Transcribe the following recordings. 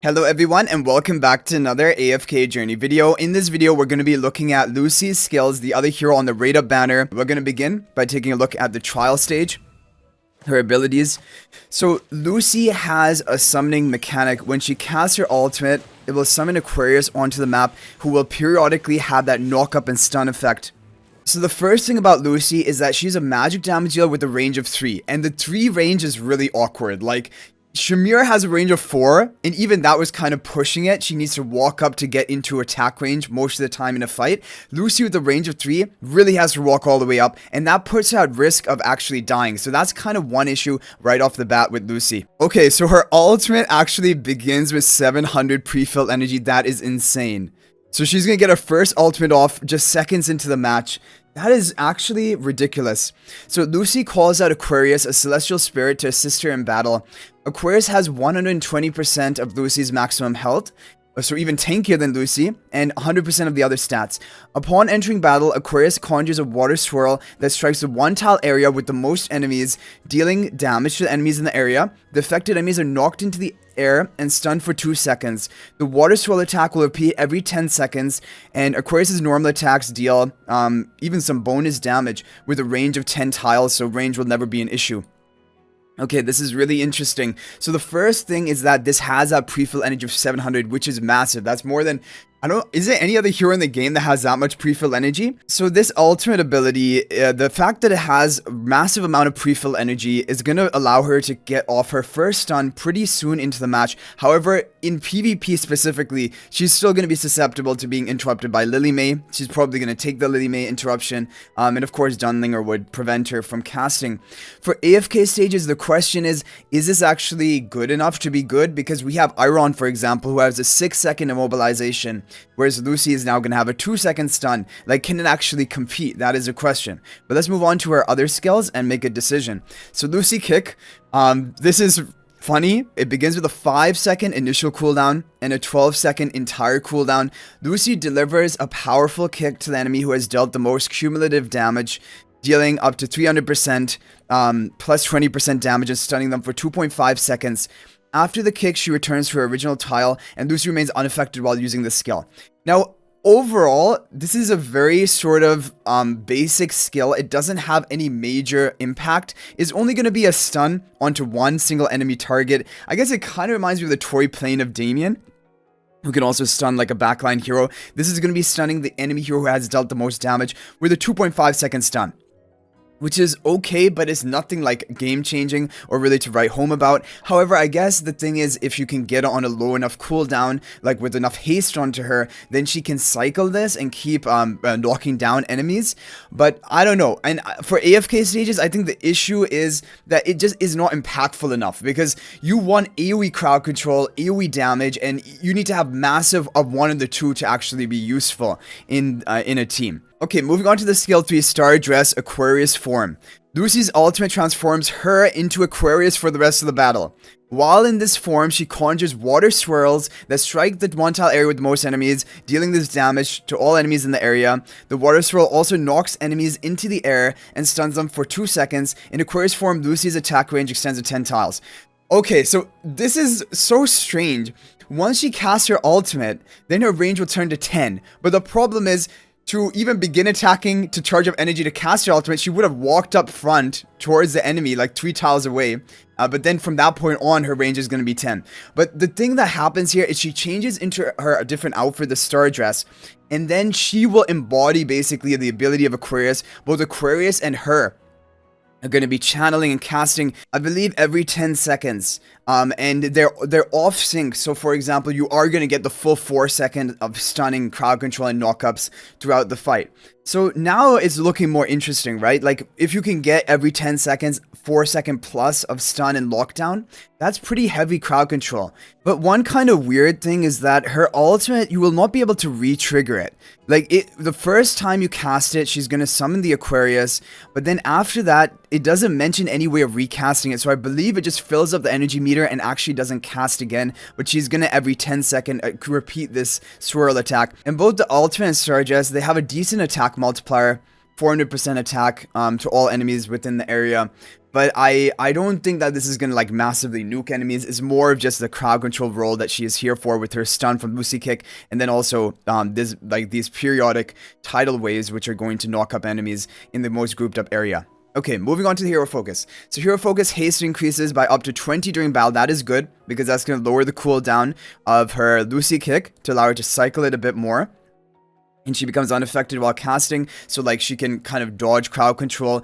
Hello everyone and welcome back to another AFK journey video. In this video we're going to be looking at Lucy's skills, the other hero on the rate up banner. We're going to begin by taking a look at the trial stage, her abilities. So Lucy has a summoning mechanic. When she casts her ultimate, it will summon Aquarius onto the map who will periodically have that knock up and stun effect. So the first thing about Lucy is that she's a magic damage dealer with a range of 3, and the 3 range is really awkward. Like, Shamir has a range of 4, and even that was kind of pushing it. She needs to walk up to get into attack range most of the time in a fight. Lucy with the range of 3 really has to walk all the way up, and that puts her at risk of actually dying. So that's kind of one issue right off the bat with Lucy. Okay, so her ultimate actually begins with 700 pre-filled energy. That is insane. So she's going to get her first ultimate off just seconds into the match. That is actually ridiculous. So Lucy calls out Aquarius, a celestial spirit, to assist her in battle. Aquarius has 120% of Lucy's maximum health, so even tankier than Lucy, and 100% of the other stats. Upon entering battle, Aquarius conjures a water swirl that strikes the one tile area with the most enemies, dealing damage to the enemies in the area. The affected enemies are knocked into the air and stunned for 2 seconds. The water swirl attack will repeat every 10 seconds, and Aquarius's normal attacks deal even some bonus damage with a range of 10 tiles, so range will never be an issue. Okay, this is really interesting. So the first thing is that this has a pre-fill energy of 700, which is massive. That's more than... is there any other hero in the game that has that much pre-fill energy? So this ultimate ability, the fact that it has a massive amount of pre-fill energy is going to allow her to get off her first stun pretty soon into the match. However, in PvP specifically, she's still going to be susceptible to being interrupted by Lily May. She's probably going to take the Lily May interruption, and of course Dunlinger would prevent her from casting. For AFK stages, the question is this actually good enough to be good? Because we have Iron, for example, who has a 6-second immobilization, whereas Lucy is now going to have a 2-second stun. Like, can it actually compete? That is a question. But let's move on to her other skills and make a decision. So Lucy kick, this is funny. It begins with a 5-second initial cooldown and a 12-second entire cooldown. Lucy delivers a powerful kick to the enemy who has dealt the most cumulative damage, dealing up to 300% plus 20% damage and stunning them for 2.5 seconds. After the kick, she returns to her original tile, and Lucy remains unaffected while using the skill. Now, overall, this is a very sort of basic skill. It doesn't have any major impact. It's only going to be a stun onto one single enemy target. I guess it kind of reminds me of the Tory Plane of Damien, who can also stun like a backline hero. This is going to be stunning the enemy hero who has dealt the most damage with a 2.5 second stun, which is okay, but it's nothing like game-changing or really to write home about. However, I guess the thing is, if you can get it on a low enough cooldown, like with enough haste onto her, then she can cycle this and keep knocking down enemies. But I don't know. And for AFK stages, I think the issue is that it just is not impactful enough, because you want AoE crowd control, AoE damage, and you need to have massive of one of the two to actually be useful in a team. Okay, moving on to the skill 3 Star Dress Aquarius form. Lucy's ultimate transforms her into Aquarius for the rest of the battle. While in this form, she conjures water swirls that strike the one tile area with the most enemies, dealing this damage to all enemies in the area. The water swirl also knocks enemies into the air and stuns them for 2 seconds. In Aquarius form, Lucy's attack range extends to 10 tiles. Okay, so this is so strange. Once she casts her ultimate, then her range will turn to 10. But the problem is, to even begin attacking, to charge up energy to cast her ultimate, she would have walked up front towards the enemy like 3 tiles away. But then from that point on, her range is going to be 10. But the thing that happens here is she changes into her different outfit, the Star Dress, and then she will embody basically the ability of Aquarius. Both Aquarius and her are going to be channeling and casting, I believe, every 10 seconds. And they're off sync. So for example, you are going to get the full 4 seconds of stunning, crowd control, and knockups throughout the fight. So now it's looking more interesting, right? Like, if you can get every 10 seconds, 4-second plus of stun and lockdown, that's pretty heavy crowd control. But one kind of weird thing is that her ultimate, you will not be able to re-trigger it. Like, the first time you cast it, she's going to summon the Aquarius, but then after that, it doesn't mention any way of recasting it. So I believe it just fills up the energy meter and actually doesn't cast again, but she's going to every 10 second repeat this swirl attack. And both the ultimate and Star Dress, they have a decent attack multiplier, 400% attack to all enemies within the area. But I don't think that this is gonna like massively nuke enemies. It's more of just the crowd control role that she is here for with her stun from Lucy kick, and then also this like these periodic tidal waves which are going to knock up enemies in the most grouped up area. Okay, moving on to the hero focus. So hero focus haste increases by up to 20 during battle. That is good because that's going to lower the cooldown of her Lucy kick to allow her to cycle it a bit more. And she becomes unaffected while casting, so like she can kind of dodge crowd control,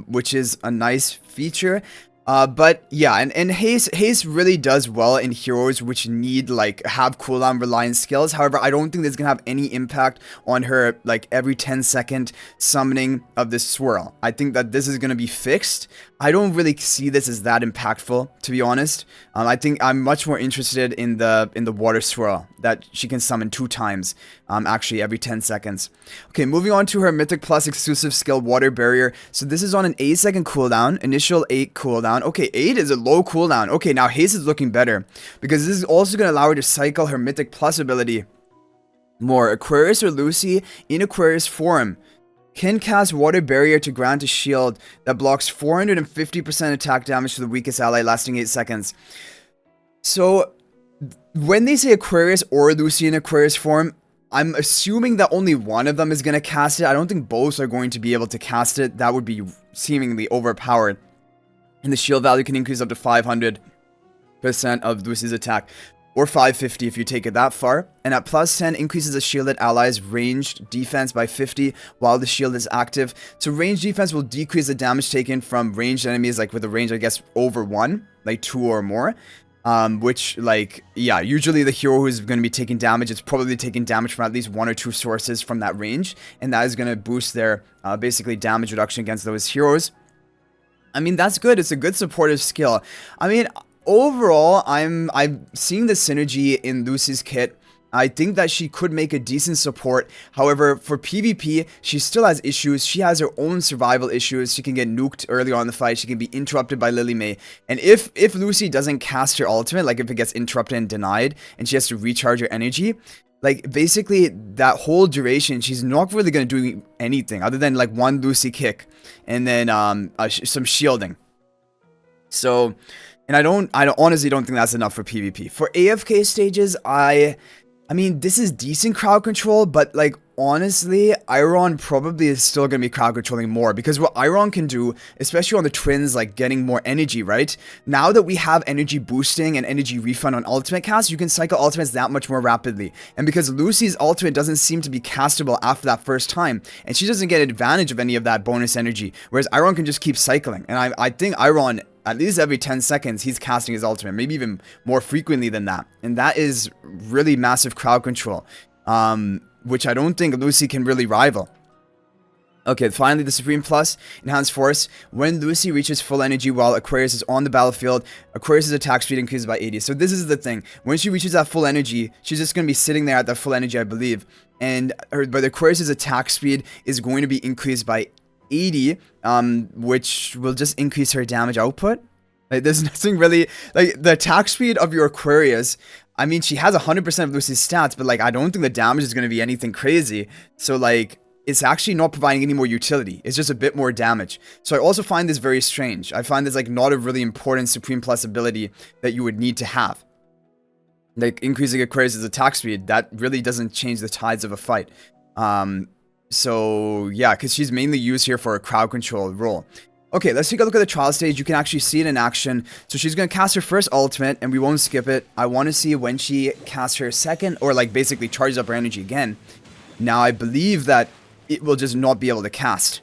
which is a nice feature. But yeah, and haste really does well in heroes which need like have cooldown reliant skills. However, I don't think this is gonna have any impact on her like every 10-second summoning of this swirl. I think that this is gonna be fixed. I don't really see this as that impactful, to be honest. I think I'm much more interested in the water swirl that she can summon 2 times, actually every 10 seconds. Okay, moving on to her Mythic Plus exclusive skill, Water Barrier. So this is on an 8-second cooldown, initial 8 cooldown. Okay, 8 is a low cooldown. Okay, now haste is looking better because this is also going to allow her to cycle her Mythic Plus ability more. Aquarius or Lucy in Aquarius form can cast Water Barrier to grant a shield that blocks 450% attack damage to the weakest ally lasting 8 seconds. So, when they say Aquarius or Lucy in Aquarius form, I'm assuming that only one of them is going to cast it. I don't think both are going to be able to cast it. That would be seemingly overpowered. And the shield value can increase up to 500% of Lucy's attack. Or 550 if you take it that far. And at plus 10, increases a shielded ally's ranged defense by 50 while the shield is active. So ranged defense will decrease the damage taken from ranged enemies, like with a range, I guess, over 1, like 2 or more. Which, like, yeah, usually the hero who's going to be taking damage, it's probably taking damage from at least 1 or 2 sources from that range. And that is going to boost their, basically, damage reduction against those heroes. I mean, that's good. It's a good supportive skill. I mean, overall, I'm seeing the synergy in Lucy's kit. I think that she could make a decent support. However, for PvP, she still has issues. She has her own survival issues. She can get nuked early on in the fight. She can be interrupted by Lily May. And if Lucy doesn't cast her ultimate, like if it gets interrupted and denied, and she has to recharge her energy, like basically that whole duration, she's not really going to do anything other than like one Lucy kick and then some shielding. So, and I honestly don't think that's enough for PvP. For AFK stages, I mean, this is decent crowd control, but like honestly, Iron probably is still going to be crowd controlling more because what Iron can do, especially on the twins, like getting more energy, right? Now that we have energy boosting and energy refund on ultimate cast, you can cycle ultimates that much more rapidly. And because Lucy's ultimate doesn't seem to be castable after that first time, and she doesn't get advantage of any of that bonus energy, whereas Iron can just keep cycling. And I think Iron, at least every 10 seconds, he's casting his ultimate, maybe even more frequently than that. And that is really massive crowd control, which I don't think Lucy can really rival. Okay, finally, the Supreme Plus, Enhanced Force. When Lucy reaches full energy while Aquarius is on the battlefield, Aquarius' attack speed increases by 80. So this is the thing. When she reaches that full energy, she's just going to be sitting there at that full energy, I believe. But Aquarius' attack speed is going to be increased by 80, which will just increase her damage output. Like, there's nothing really, like, the attack speed of your Aquarius, I mean, she has 100% of Lucy's stats, but, like, I don't think the damage is going to be anything crazy. So, like, it's actually not providing any more utility. It's just a bit more damage. So I also find this very strange. I find this, like, not a really important Supreme Plus ability that you would need to have. Like, increasing Aquarius' attack speed, that really doesn't change the tides of a fight. So, yeah, because she's mainly used here for a crowd control role. Okay, let's take a look at the trial stage. You can actually see it in action. So she's going to cast her first ultimate, and we won't skip it. I want to see when she casts her second, or like basically charges up her energy again. Now, I believe that it will just not be able to cast.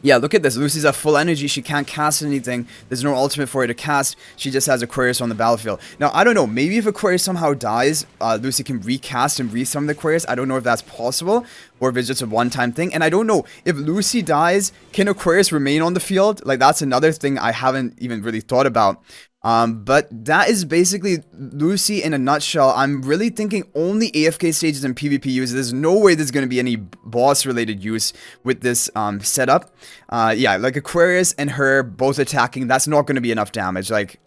Yeah, look at this. Lucy's at full energy. She can't cast anything. There's no ultimate for her to cast. She just has Aquarius on the battlefield. Now, I don't know. Maybe if Aquarius somehow dies, Lucy can recast and resummon the Aquarius. I don't know if that's possible or if it's just a one-time thing. And I don't know. If Lucy dies, can Aquarius remain on the field? Like, that's another thing I haven't even really thought about. But that is basically Lucy in a nutshell. I'm really thinking only AFK stages and PvP use. There's no way there's going to be any boss related use with this setup. Yeah, like Aquarius and her both attacking, that's not going to be enough damage, like,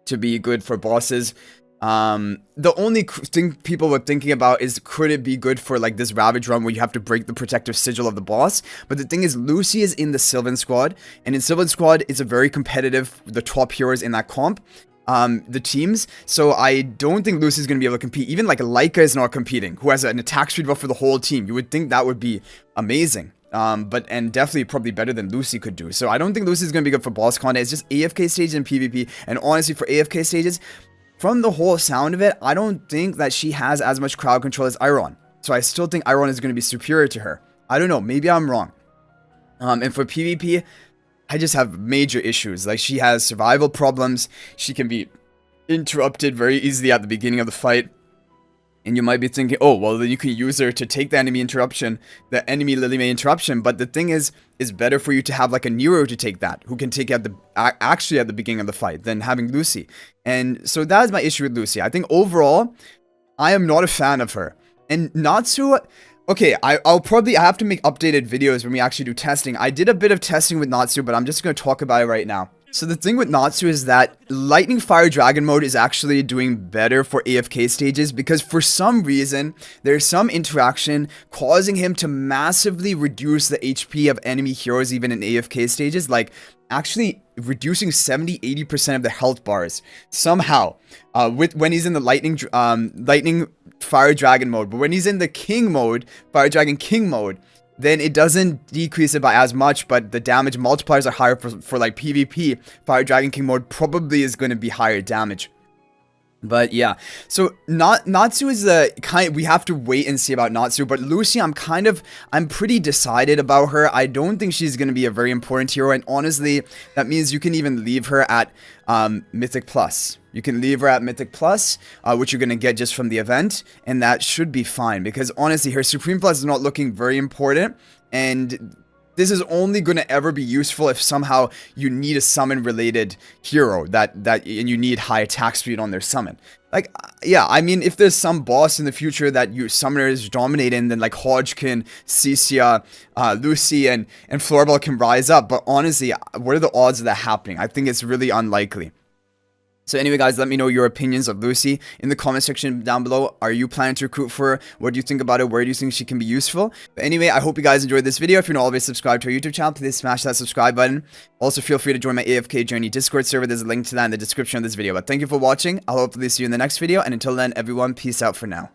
to be good for bosses. The only thing people were thinking about is, could it be good for like this Ravage run where you have to break the protective sigil of the boss? But the thing is, Lucy is in the Sylvan squad, and in Sylvan squad, it's a very competitive, the top heroes in that comp, the teams. So I don't think Lucy's gonna be able to compete. Even like Leica is not competing, who has an attack speed buff for the whole team. You would think that would be amazing. And definitely probably better than Lucy could do. So I don't think Lucy's gonna be good for boss content. It's just AFK stages and PvP. And honestly, for AFK stages, from the whole sound of it, I don't think that she has as much crowd control as Iron. So I still think Iron is going to be superior to her. I don't know, maybe I'm wrong. And for PvP, I just have major issues. Like, she has survival problems. She can be interrupted very easily at the beginning of the fight. And you might be thinking, oh, well, then you can use her to take the enemy interruption, the enemy Lily May interruption. But the thing is, it's better for you to have like a Nero to take that, who can take it actually at the beginning of the fight, than having Lucy. And so that is my issue with Lucy. I think overall, I am not a fan of her. And Natsu, okay, I have to make updated videos when we actually do testing. I did a bit of testing with Natsu, but I'm just going to talk about it right now. So the thing with Natsu is that Lightning Fire Dragon mode is actually doing better for AFK stages, because for some reason, there's some interaction causing him to massively reduce the HP of enemy heroes even in AFK stages, like actually reducing 70-80% of the health bars somehow when he's in the Lightning Fire Dragon mode. But when he's in the King mode, Fire Dragon King mode, then it doesn't decrease it by as much, but the damage multipliers are higher for like PvP. Fire Dragon King mode probably is going to be higher damage. But yeah, so Natsu is the kind, we have to wait and see about Natsu. But Lucy, I'm pretty decided about her. I don't think she's going to be a very important hero, and honestly, that means you can even leave her at Mythic Plus. You can leave her at Mythic Plus, which you're going to get just from the event, and that should be fine, because honestly, her Supreme Plus is not looking very important, and this is only going to ever be useful if somehow you need a summon related hero and you need high attack speed on their summon. Like, yeah, I mean, if there's some boss in the future that your summoners dominate in, then like Hodgkin, Cecia, Lucy, and Floorball can rise up. But honestly, what are the odds of that happening? I think it's really unlikely. So anyway, guys, let me know your opinions of Lucy in the comment section down below. Are you planning to recruit for her? What do you think about it? Where do you think she can be useful? But anyway, I hope you guys enjoyed this video. If you're not already subscribed to our YouTube channel, please smash that subscribe button. Also, feel free to join my AFK Journey Discord server. There's a link to that in the description of this video. But thank you for watching. I'll hopefully see you in the next video. And until then, everyone, peace out for now.